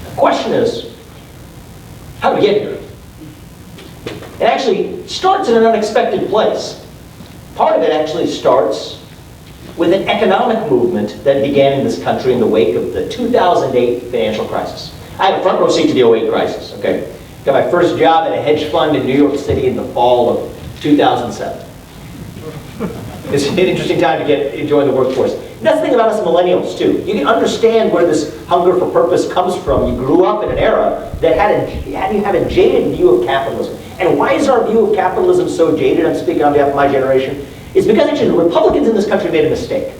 The question is, how do we get here? It actually starts in an unexpected place. Part of it actually starts with an economic movement that began in this country in the wake of the 2008 financial crisis. I had a front row seat to the 2008 crisis, okay? Got my first job at a hedge fund in New York City in the fall of 2007. It's an interesting time to join the workforce. That's the thing about us millennials, too. You can understand where this hunger for purpose comes from. You grew up in an era that had you have a jaded view of capitalism. And why is our view of capitalism so jaded? I'm speaking on behalf of my generation. It's because actually the Republicans in this country made a mistake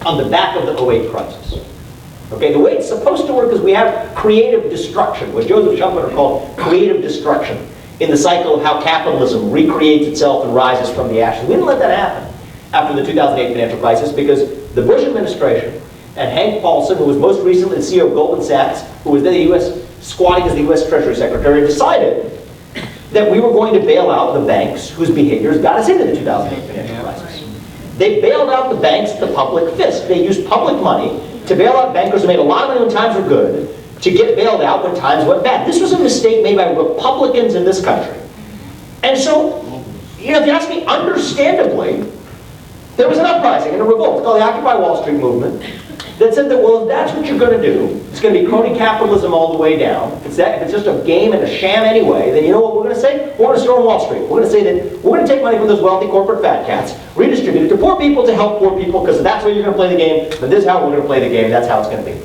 on the back of the 2008 crisis. Okay, the way it's supposed to work is we have creative destruction, what Joseph Schumpeter called creative destruction, in the cycle of how capitalism recreates itself and rises from the ashes. We didn't let that happen after the 2008 financial crisis because the Bush administration and Hank Paulson, who was most recently the CEO of Goldman Sachs, who was then the U.S. squatting as the U.S. Treasury Secretary, decided that we were going to bail out the banks whose behaviors got us into the 2008 financial crisis. They bailed out the banks with the public fist. They used public money to bail out bankers who made a lot of money when times were good, to get bailed out when times went bad. This was a mistake made by Republicans in this country. And so, if you ask me, understandably, there was an uprising and a revolt called the Occupy Wall Street movement that said that, well, if that's what you're going to do, it's going to be crony capitalism all the way down. If it's just a game and a sham anyway, then you know what we're going to say? We're going to storm Wall Street. We're going to say that we're going to take money from those wealthy corporate fat cats, redistribute it to poor people to help poor people, because that's where you're going to play the game, but this is how we're going to play the game, that's how it's going to be.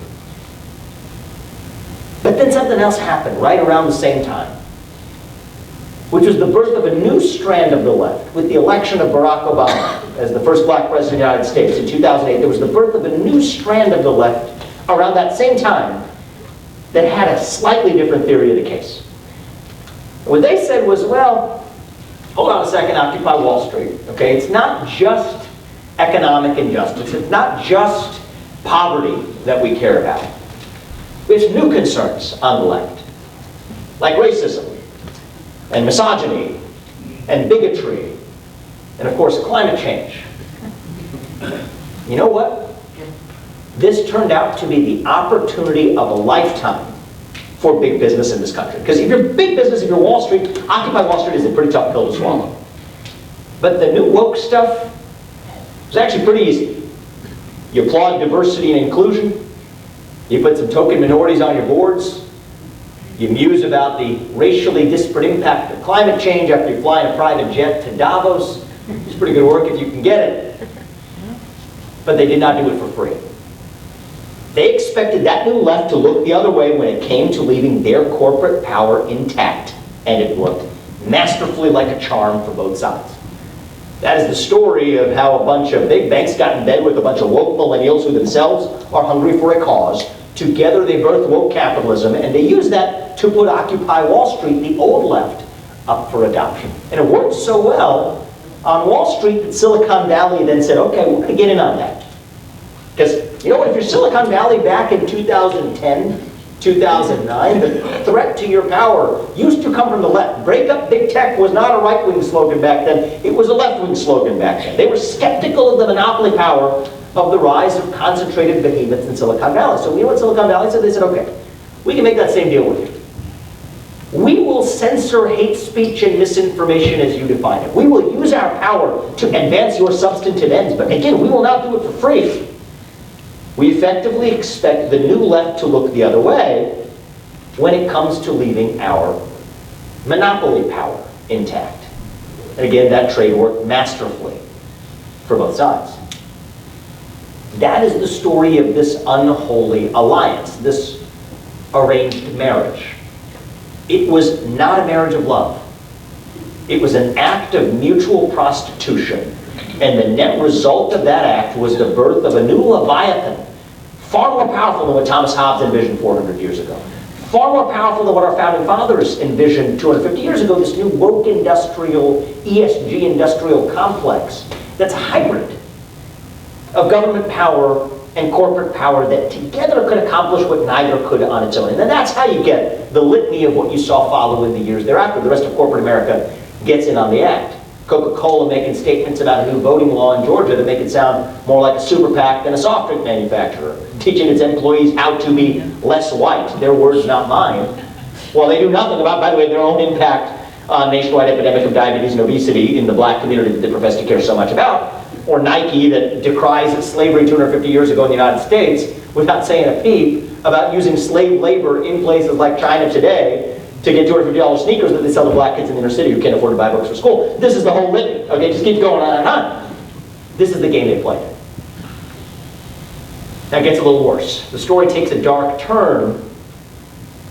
But then something else happened right around the same time, which was the birth of a new strand of the left. With the election of Barack Obama as the first black president of the United States in 2008, there was the birth of a new strand of the left around that same time that had a slightly different theory of the case. What they said was, well, hold on a second, Occupy Wall Street. Okay, it's not just economic injustice. It's not just poverty that we care about. We have new concerns on the left, like racism, and misogyny, and bigotry, and of course climate change. You know what? This turned out to be the opportunity of a lifetime for big business in this country. Because if you're big business, if you're Wall Street, Occupy Wall Street is a pretty tough pill to swallow. But the new woke stuff was actually pretty easy. You applaud diversity and inclusion. You put some token minorities on your boards. You muse about the racially disparate impact of climate change after you fly in a private jet to Davos. It's pretty good work if you can get it. But they did not do it for free. They expected that new left to look the other way when it came to leaving their corporate power intact. And it worked masterfully like a charm for both sides. That is the story of how a bunch of big banks got in bed with a bunch of woke millennials who themselves are hungry for a cause. Together they birthed woke capitalism, and they used that to put Occupy Wall Street, the old left, up for adoption. And it worked so well on Wall Street that Silicon Valley then said, okay, we're going to get in on that. Because, you know what, if you're Silicon Valley back in 2010, 2009, the threat to your power used to come from the left. Break up big tech was not a right-wing slogan back then, it was a left-wing slogan back then. They were skeptical of the monopoly power of the rise of concentrated behemoths in Silicon Valley. So you know what Silicon Valley said? They said, okay, we can make that same deal with you. We will censor hate speech and misinformation as you define it. We will use our power to advance your substantive ends, but again, we will not do it for free. We effectively expect the new left to look the other way when it comes to leaving our monopoly power intact. And again, that trade worked masterfully for both sides. That is the story of this unholy alliance, this arranged marriage. It was not a marriage of love. It was an act of mutual prostitution. And the net result of that act was the birth of a new Leviathan, far more powerful than what Thomas Hobbes envisioned 400 years ago. Far more powerful than what our founding fathers envisioned 250 years ago, this new woke industrial, ESG industrial complex that's a hybrid of government power and corporate power that together could accomplish what neither could on its own. And then that's how you get the litany of what you saw follow in the years thereafter. The rest of corporate America gets in on the act. Coca-Cola making statements about a new voting law in Georgia that make it sound more like a super PAC than a soft drink manufacturer, teaching its employees how to be less white, their words, not mine, while they do nothing about, by the way, their own impact on nationwide epidemic of diabetes and obesity in the black community that they profess to care so much about, or Nike that decries slavery 250 years ago in the United States without saying a peep about using slave labor in places like China today to get $250 sneakers that they sell to black kids in the inner city who can't afford to buy books for school. This is the whole litany, okay? Just keep going on and on. This is the game they play. Now it gets a little worse. The story takes a dark turn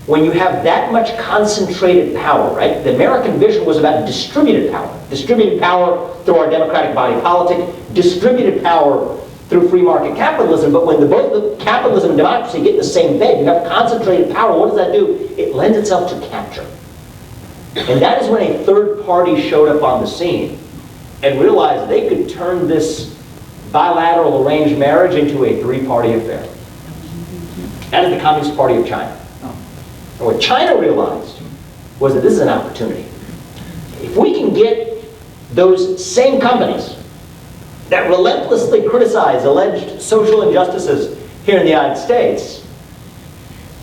when you have that much concentrated power, right? The American vision was about distributed power. Distributed power through our democratic body politic, distributed power through free market capitalism, but when both the capitalism and democracy get in the same bed, you have concentrated power, what does that do? It lends itself to capture. And that is when a third party showed up on the scene and realized they could turn this bilateral arranged marriage into a three-party affair. That is the Communist Party of China. And what China realized was that this is an opportunity. If we can get those same companies that relentlessly criticize alleged social injustices here in the United States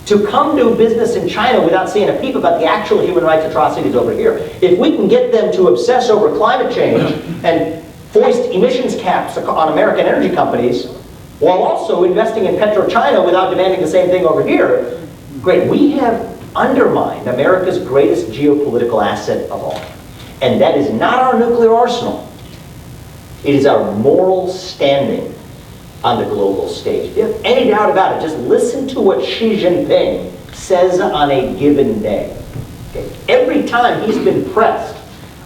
to come do business in China without saying a peep about the actual human rights atrocities over here. If we can get them to obsess over climate change and foist emissions caps on American energy companies while also investing in PetroChina without demanding the same thing over here, great. We have undermined America's greatest geopolitical asset of all. And that is not our nuclear arsenal. It is our moral standing on the global stage. If you have any doubt about it, just listen to what Xi Jinping says on a given day. Okay? Every time he's been pressed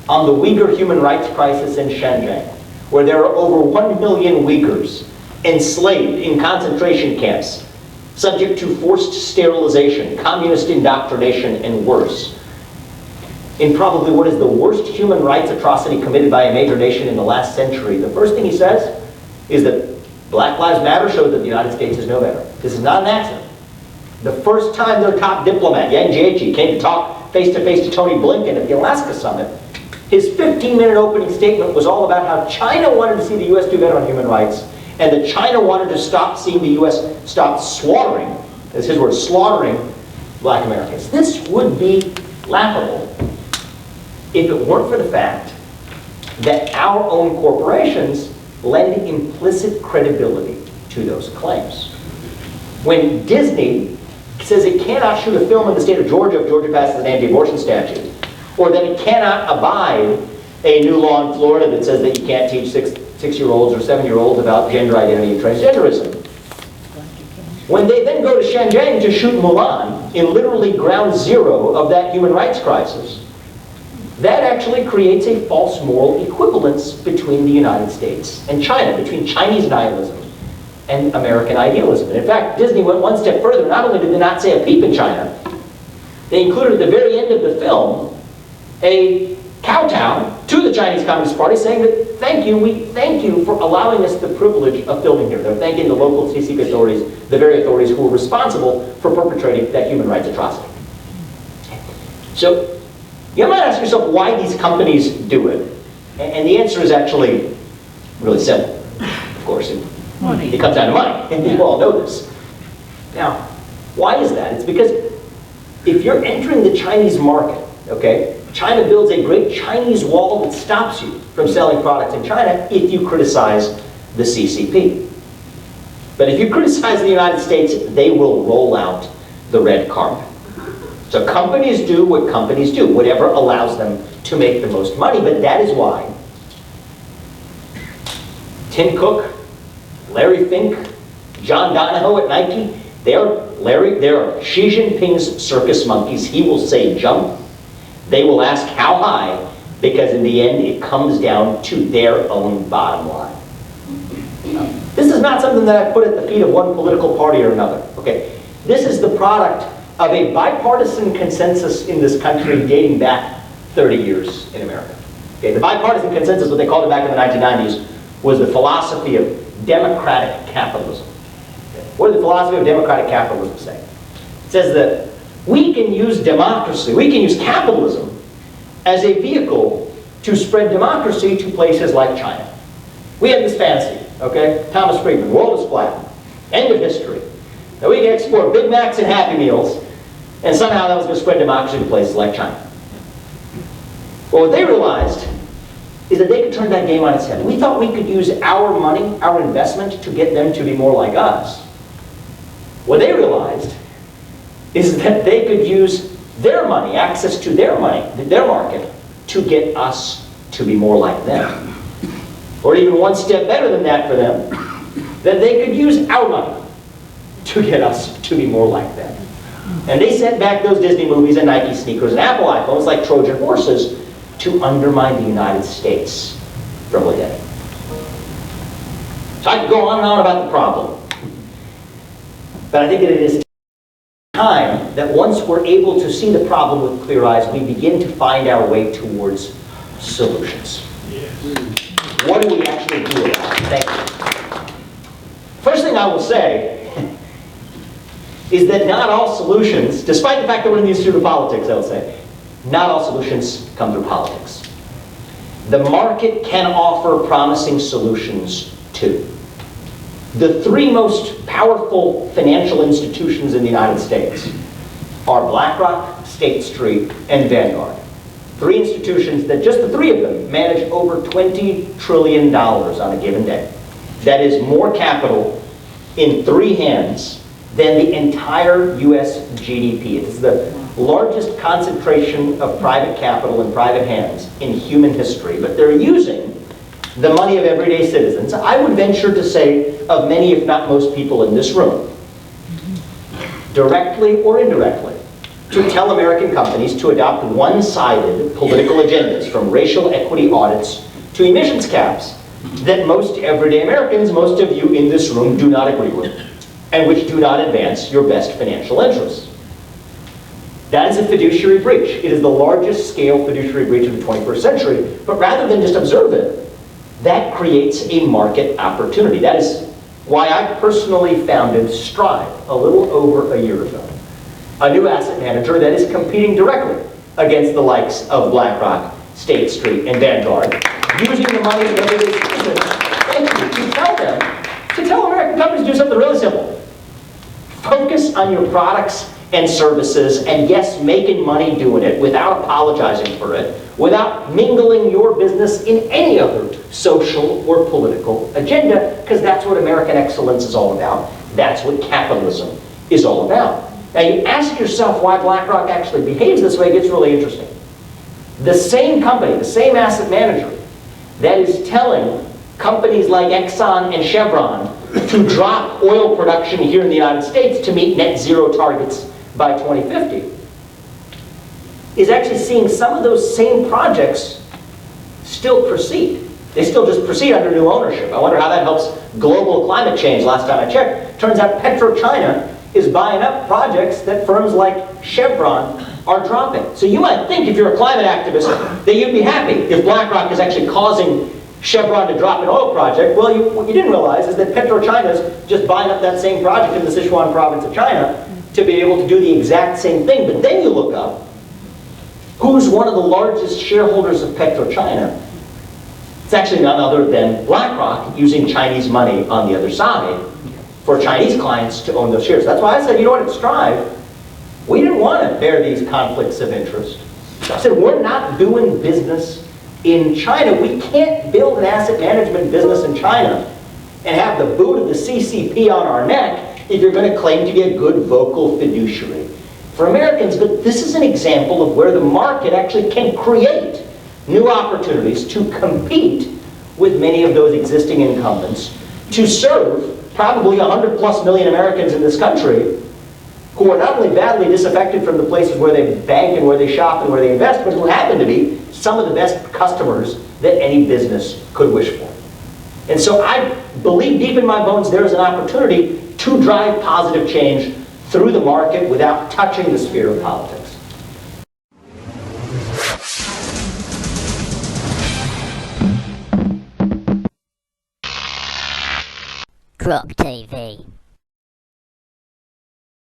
on the Uyghur human rights crisis in Xinjiang, where there are over 1 million Uyghurs enslaved in concentration camps, subject to forced sterilization, communist indoctrination, and worse, in probably what is the worst human rights atrocity committed by a major nation in the last century, the first thing he says is that Black Lives Matter showed that the United States is no better. This is not an accident. The first time their top diplomat, Yang Jiechi, came to talk face-to-face to Tony Blinken at the Alaska Summit, his 15-minute opening statement was all about how China wanted to see the U.S. do better on human rights, and that China wanted to stop seeing the U.S. stop slaughtering, as his word, slaughtering black Americans. This would be laughable if it weren't for the fact that our own corporations lend implicit credibility to those claims. When Disney says it cannot shoot a film in the state of Georgia if Georgia passes an anti-abortion statute, or that it cannot abide a new law in Florida that says that you can't teach six-year-olds or 7-year-olds about gender identity and transgenderism. When they then go to Xinjiang to shoot Mulan in literally ground zero of that human rights crisis, that actually creates a false moral equivalence between the United States and China, between Chinese nihilism and American idealism. And in fact, Disney went one step further. Not only did they not say a peep in China, they included at the very end of the film a kowtow to the Chinese Communist Party saying that we thank you for allowing us the privilege of filming here. They're thanking the local CCP authorities, the very authorities who were responsible for perpetrating that human rights atrocity. So you might ask yourself why these companies do it. And the answer is actually really simple. Of course, it comes down to money, and you all know this. Now, why is that? It's because if you're entering the Chinese market, okay, China builds a great Chinese wall that stops you from selling products in China if you criticize the CCP. But if you criticize the United States, they will roll out the red carpet. So companies do what companies do, whatever allows them to make the most money, but that is why Tim Cook, Larry Fink, John Donahoe at Nike, they're Xi Jinping's circus monkeys. He will say jump. They will ask how high, because in the end it comes down to their own bottom line. This is not something that I put at the feet of one political party or another. Okay, this is the product of a bipartisan consensus in this country dating back 30 years in America. Okay, the bipartisan consensus, what they called it back in the 1990s, was the philosophy of democratic capitalism. What does the philosophy of democratic capitalism say? It says that we can use democracy, we can use capitalism as a vehicle to spread democracy to places like China. We had this fantasy, okay? Thomas Friedman, world is flat, end of history. Now we can export Big Macs and Happy Meals, and somehow that was going to spread democracy to places like China. Well, what they realized is that they could turn that game on its head. We thought we could use our money, our investment, to get them to be more like us. What they realized is that they could use their money, access to their money, their market, to get us to be more like them. Or even one step better than that for them, that they could use our money to get us to be more like them. And they sent back those Disney movies and Nike sneakers and Apple iPhones like Trojan horses to undermine the United States from within. So I could go on and on about the problem. But I think that it is time that once we're able to see the problem with clear eyes, we begin to find our way towards solutions. What do we actually do about it? Thank you. First thing I will say is that not all solutions, despite the fact that we're in the Institute of Politics, I will say, not all solutions come through politics. The market can offer promising solutions too. The three most powerful financial institutions in the United States are BlackRock, State Street, and Vanguard. Three institutions that just the three of them manage over $20 trillion on a given day. That is more capital in three hands than the entire US GDP. It is the largest concentration of private capital in private hands in human history, but they're using the money of everyday citizens, I would venture to say of many, if not most people in this room, directly or indirectly, to tell American companies to adopt one-sided political agendas, from racial equity audits to emissions caps, that most everyday Americans, most of you in this room, do not agree with, and which do not advance your best financial interests. That is a fiduciary breach. It is the largest scale fiduciary breach of the 21st century, but rather than just observe it, that creates a market opportunity. That is why I personally founded Strive a little over a year ago, a new asset manager that is competing directly against the likes of BlackRock, State Street, and Vanguard, using the money of everyday citizens to tell American companies to do something really simple. Focus on your products and services, and yes, making money doing it without apologizing for it, without mingling your business in any other social or political agenda, because that's what American excellence is all about. That's what capitalism is all about. Now you ask yourself why BlackRock actually behaves this way. It gets really interesting. The same company, the same asset manager that is telling companies like Exxon and Chevron to drop oil production here in the United States to meet net zero targets by 2050, is actually seeing some of those same projects still proceed. They still just proceed under new ownership. I wonder how that helps global climate change. Last time I checked, turns out PetroChina is buying up projects that firms like Chevron are dropping. So you might think, if you're a climate activist, that you'd be happy if BlackRock is actually causing Chevron to drop an oil project. Well, what you didn't realize is that PetroChina is just buying up that same project in the Sichuan province of China to be able to do the exact same thing. But then you look up who's one of the largest shareholders of PetroChina. It's actually none other than BlackRock, using Chinese money on the other side for Chinese clients to own those shares. That's why I said, you know what, at Strive, we didn't want to bear these conflicts of interest. I said, we're not doing business in China. We can't build an asset management business in China and have the boot of the CCP on our neck if you're going to claim to be a good vocal fiduciary for Americans. But this is an example of where the market actually can create new opportunities to compete with many of those existing incumbents, to serve probably 100+ million Americans in this country who are not only badly disaffected from the places where they bank and where they shop and where they invest, but who happen to be some of the best customers that any business could wish for. And so I believe deep in my bones there is an opportunity to drive positive change through the market without touching the sphere of politics. Croc TV.